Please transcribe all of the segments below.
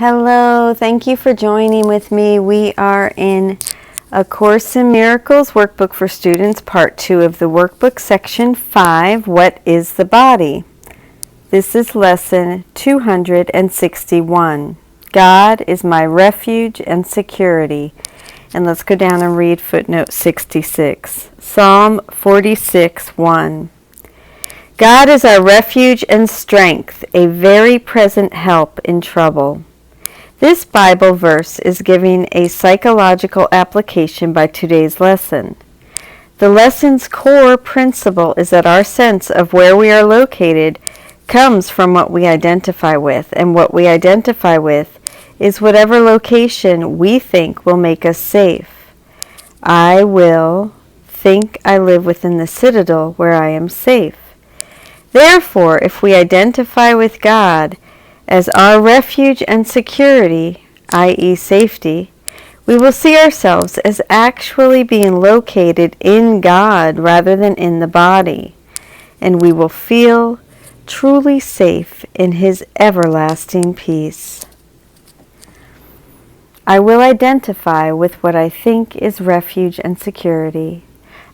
Hello, thank you for joining with me. We are in A Course in Miracles Workbook for Students, Part 2 of the workbook, Section 5, What is the Body? This is Lesson 261. God is my refuge and security. And let's go down and read footnote 66. Psalm 46:1. God is our refuge and strength, a very present help in trouble. This Bible verse is giving a psychological application by today's lesson. The lesson's core principle is that our sense of where we are located comes from what we identify with, and what we identify with is whatever location we think will make us safe. I will think I live within the citadel where I am safe. Therefore, if we identify with God as our refuge and security, i.e. safety, we will see ourselves as actually being located in God rather than in the body, and we will feel truly safe in His everlasting peace. I will identify with what I think is refuge and security.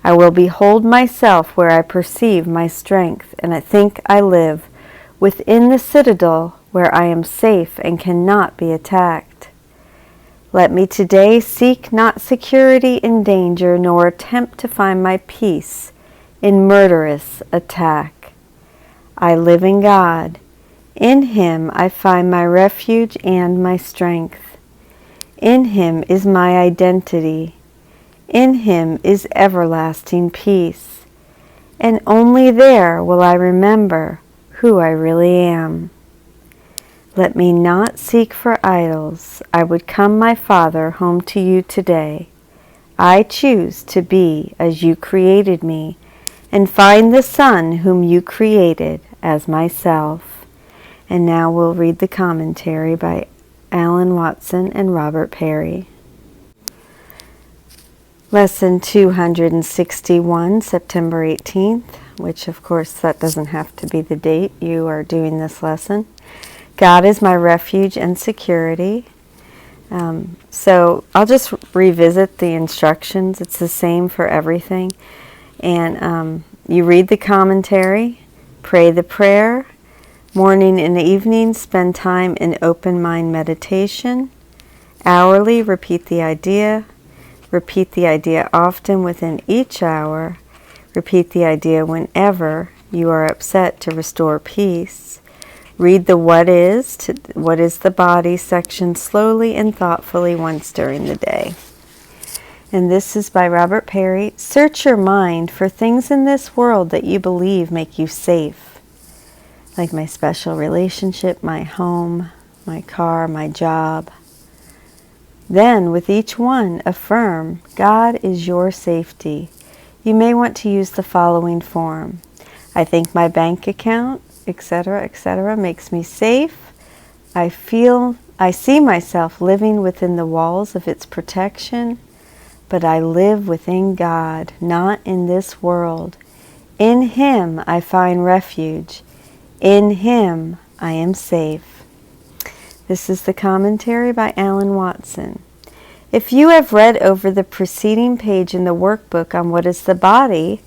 I will behold myself where I perceive my strength, and I think I live within the citadel where I am safe and cannot be attacked. Let me today seek not security in danger, nor attempt to find my peace in murderous attack. I live in God. In Him I find my refuge and my strength. In Him is my identity. In Him is everlasting peace. And only there will I remember who I really am. Let me not seek for idols. I would come, my Father, home to you today. I choose to be as you created me, and find the Son whom you created as myself. And now we'll read the commentary by Alan Watson and Robert Perry. Lesson 261, September 18th, which of course that doesn't have to be the date you are doing this lesson. God is my refuge and security. So I'll just revisit the instructions. It's the same for everything. And you read the commentary, pray the prayer, morning and evening, spend time in open mind meditation. Hourly, repeat the idea often within each hour. Repeat the idea whenever you are upset to restore peace. Read the what is the body section slowly and thoughtfully once during the day. And this is by Robert Perry. Search your mind for things in this world that you believe make you safe, like my special relationship, my home, my car, my job. Then, with each one, affirm, God is your safety. You may want to use the following form. I think my bank account, etc., makes me safe. I see myself living within the walls of its protection, but I live within God, not in this world. In Him I find refuge. In Him I am safe. This is the commentary by Alan Watson. If you have read over the preceding page in the workbook on what is the body,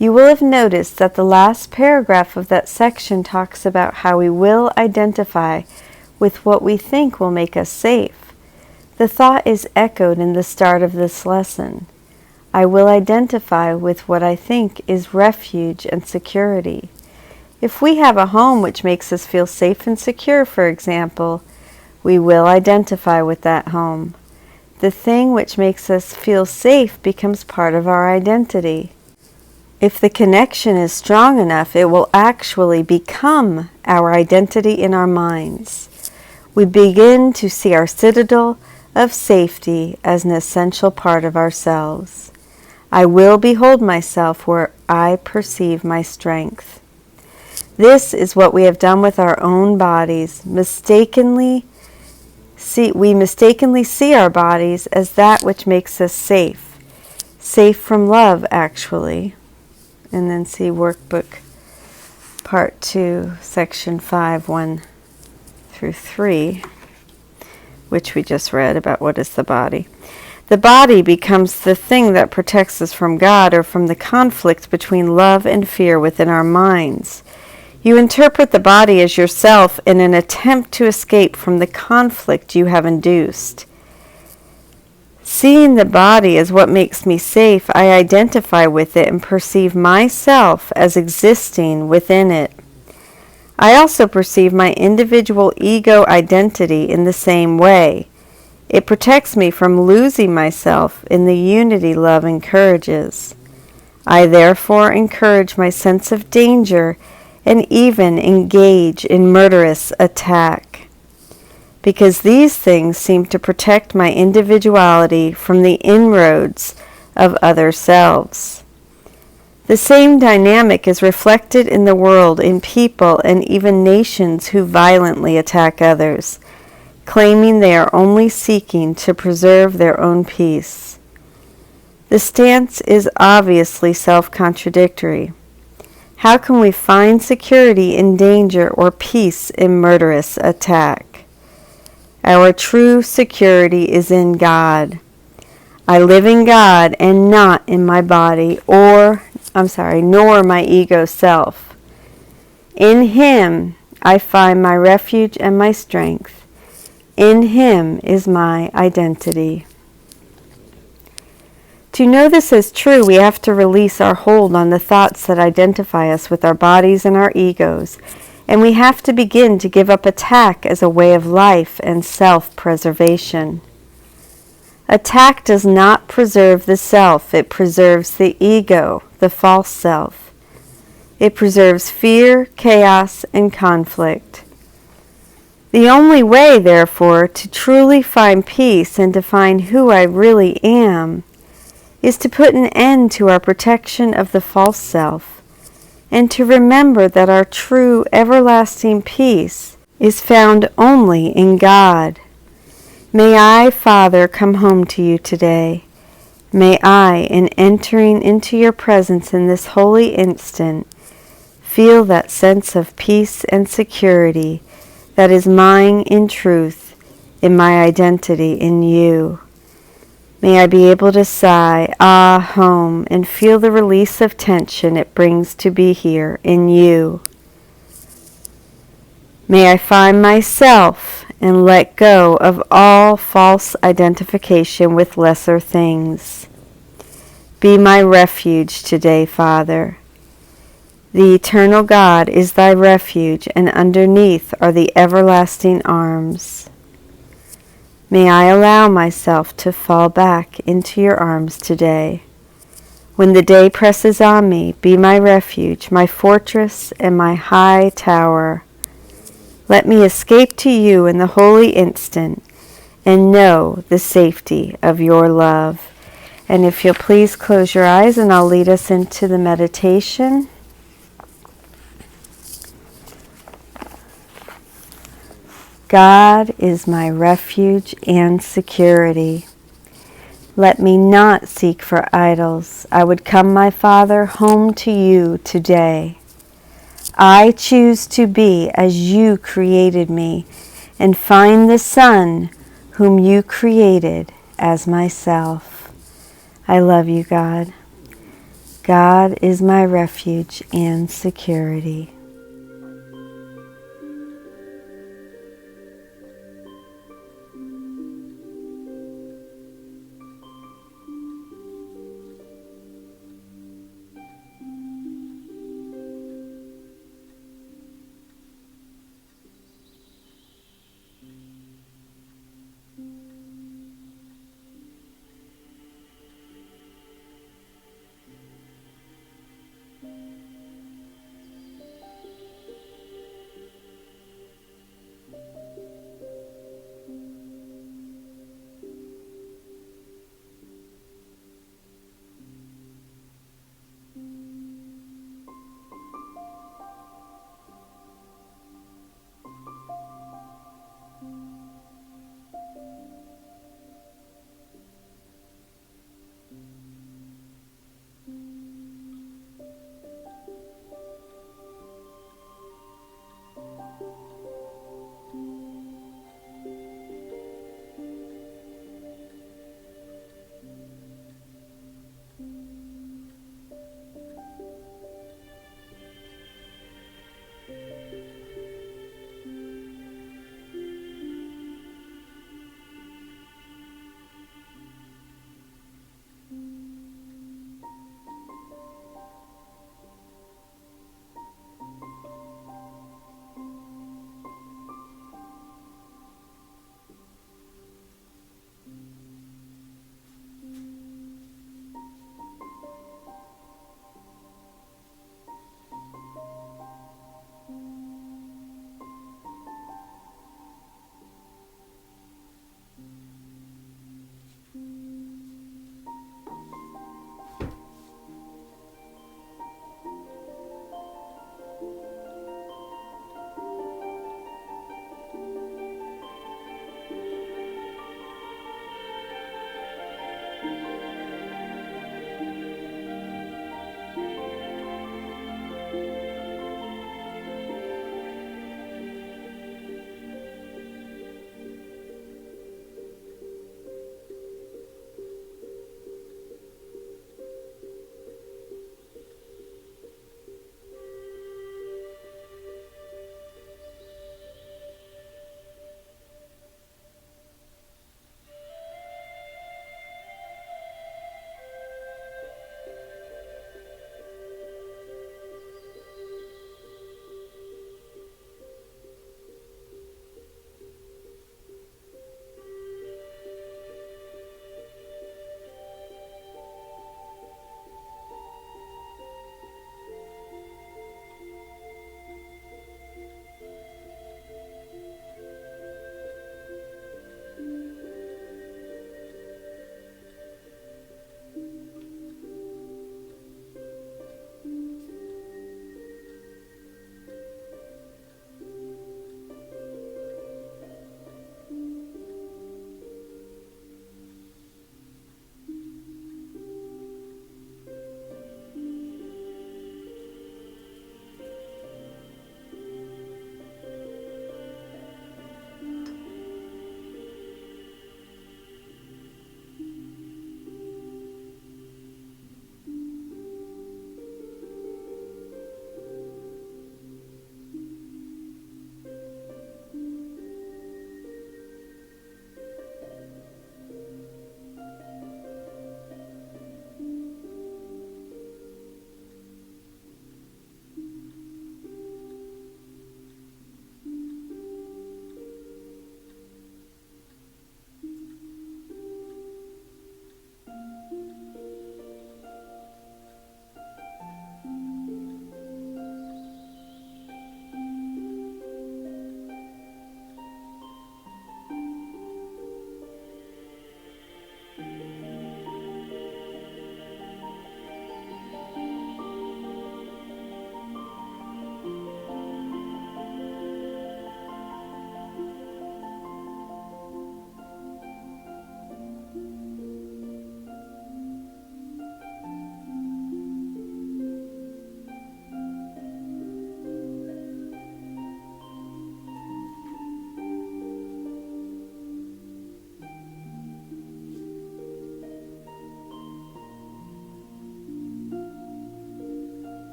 you will have noticed that the last paragraph of that section talks about how we will identify with what we think will make us safe. The thought is echoed in the start of this lesson. I will identify with what I think is refuge and security. If we have a home which makes us feel safe and secure, for example, we will identify with that home. The thing which makes us feel safe becomes part of our identity. If the connection is strong enough, it will actually become our identity in our minds. We begin to see our citadel of safety as an essential part of ourselves. I will behold myself where I perceive my strength. This is what we have done with our own bodies. We mistakenly see our bodies as that which makes us safe. Safe from love, actually. And then see workbook part 2, section 5, 1 through 3. which we just read about what is the body. The body becomes the thing that protects us from God or from the conflict between love and fear within our minds. You interpret the body as yourself in an attempt to escape from the conflict you have induced. Seeing the body as what makes me safe, I identify with it and perceive myself as existing within it. I also perceive my individual ego identity in the same way. It protects me from losing myself in the unity love encourages. I therefore encourage my sense of danger and even engage in murderous attack, because these things seem to protect my individuality from the inroads of other selves. The same dynamic is reflected in the world in people and even nations who violently attack others, claiming they are only seeking to preserve their own peace. The stance is obviously self-contradictory. How can we find security in danger or peace in murderous attack? Our true security is in God. I live in God and not in my body nor my ego self. In Him I find my refuge and my strength. In Him is my identity. To know this as true, we have to release our hold on the thoughts that identify us with our bodies and our egos, and we have to begin to give up attack as a way of life and self-preservation. Attack does not preserve the self, it preserves the ego, the false self. It preserves fear, chaos, and conflict. The only way, therefore, to truly find peace and to find who I really am is to put an end to our protection of the false self and to remember that our true everlasting peace is found only in God. May I, Father, come home to you today. May I, in entering into your presence in this holy instant, feel that sense of peace and security that is mine in truth, in my identity in you. May I be able to sigh, ah, home, and feel the release of tension it brings to be here in you. May I find myself and let go of all false identification with lesser things. Be my refuge today, Father. The eternal God is thy refuge, and underneath are the everlasting arms. May I allow myself to fall back into your arms today. When the day presses on me, be my refuge, my fortress, and my high tower. Let me escape to you in the holy instant and know the safety of your love. And if you'll please close your eyes and I'll lead us into the meditation. God is my refuge and security. Let me not seek for idols. I would come, my Father, home to you today. I choose to be as you created me and find the Son whom you created as myself. I love you, God. God is my refuge and security.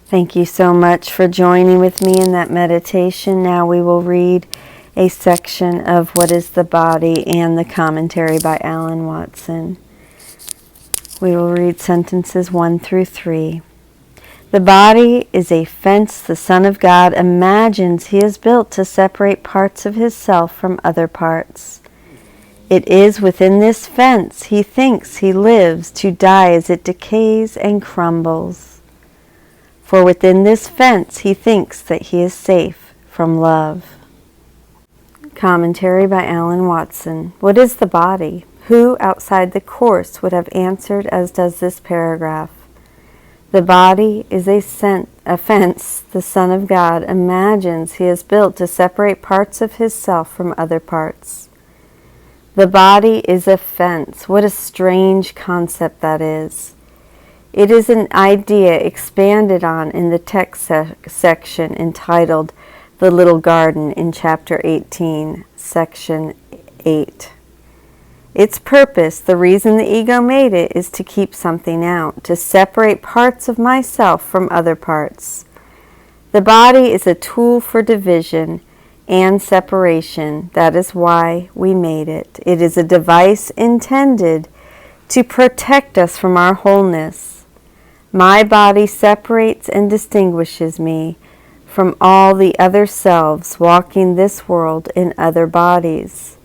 Thank you so much for joining with me in that meditation. Now we will read a section of What is the Body and the commentary by Alan Watson. We will read sentences 1 through 3. The body is a fence the Son of God imagines he has built to separate parts of his self from other parts. It is within this fence he thinks he lives, to die as it decays and crumbles. For within this fence he thinks that he is safe from love. Commentary by Alan Watson. What is the body? Who outside the Course would have answered as does this paragraph? The body is a fence the Son of God imagines he has built to separate parts of his self from other parts. The body is a fence. What a strange concept that is. It is an idea expanded on in the text section entitled The Little Garden in Chapter 18, Section 8. Its purpose, the reason the ego made it, is to keep something out, to separate parts of myself from other parts. The body is a tool for division and separation. That is why we made it. It is a device intended to protect us from our wholeness. My body separates and distinguishes me from all the other selves walking this world in other bodies.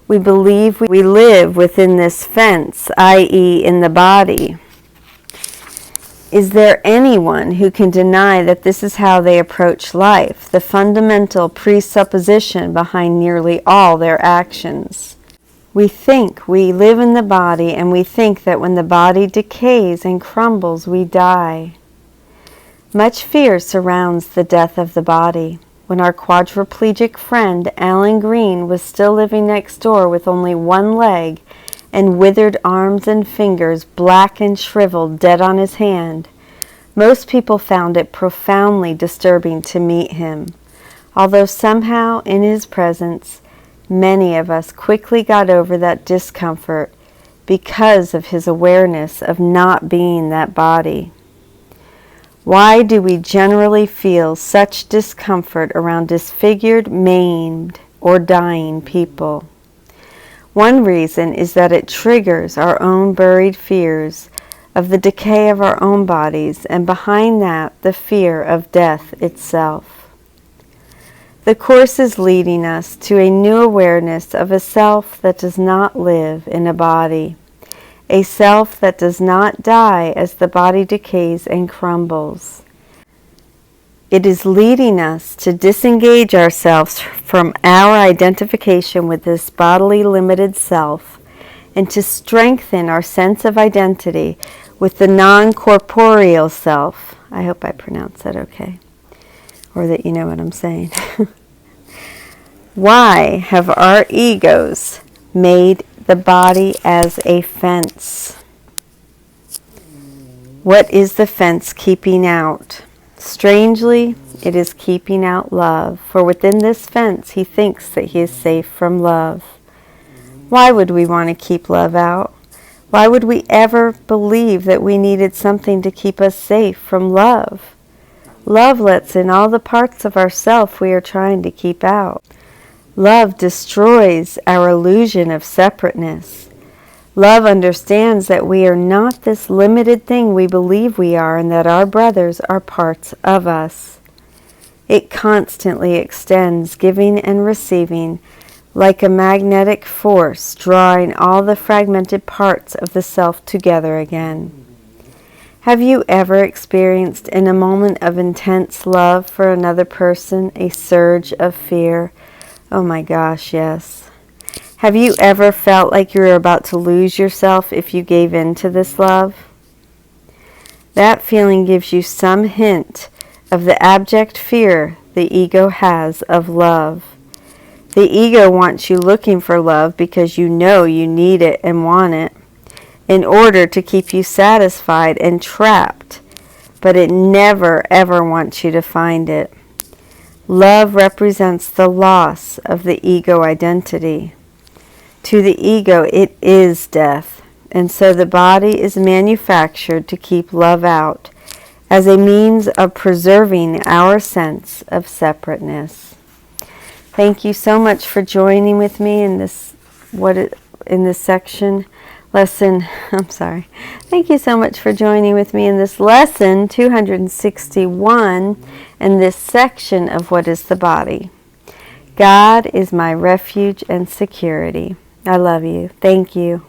We believe we live within this fence, i.e. in the body. Is there anyone who can deny that this is how they approach life, the fundamental presupposition behind nearly all their actions? We think we live in the body, and we think that when the body decays and crumbles, we die. Much fear surrounds the death of the body. When our quadriplegic friend Alan Green was still living next door with only one leg and withered arms and fingers, black and shriveled, dead on his hand, most people found it profoundly disturbing to meet him. Although somehow in his presence, many of us quickly got over that discomfort because of his awareness of not being that body. Why do we generally feel such discomfort around disfigured, maimed, or dying people? One reason is that it triggers our own buried fears of the decay of our own bodies, and behind that, the fear of death itself. The Course is leading us to a new awareness of a self that does not live in a body, a self that does not die as the body decays and crumbles. It is leading us to disengage ourselves from our identification with this bodily limited self and to strengthen our sense of identity with the non-corporeal self. I hope I pronounced that okay, or that you know what I'm saying. Why have our egos made the body as a fence? What is the fence keeping out? Strangely, it is keeping out love, for within this fence he thinks that he is safe from love. Why would we want to keep love out? Why would we ever believe that we needed something to keep us safe from love? Love lets in all the parts of ourself we are trying to keep out. Love destroys our illusion of separateness. Love understands that we are not this limited thing we believe we are, and that our brothers are parts of us. It constantly extends, giving and receiving, like a magnetic force, drawing all the fragmented parts of the self together again. Have you ever experienced in a moment of intense love for another person a surge of fear? Oh my gosh, yes. Have you ever felt like you were about to lose yourself if you gave in to this love? That feeling gives you some hint of the abject fear the ego has of love. The ego wants you looking for love because you know you need it and want it, in order to keep you satisfied and trapped, but it never ever wants you to find it. Love represents the loss of the ego identity. To the ego, it is death, and so the body is manufactured to keep love out, as a means of preserving our sense of separateness. Thank you so much for joining with me in this section. Lesson, Thank you so much for joining with me in this lesson 261 in this section of What is the Body? God is my refuge and security. I love you. Thank you.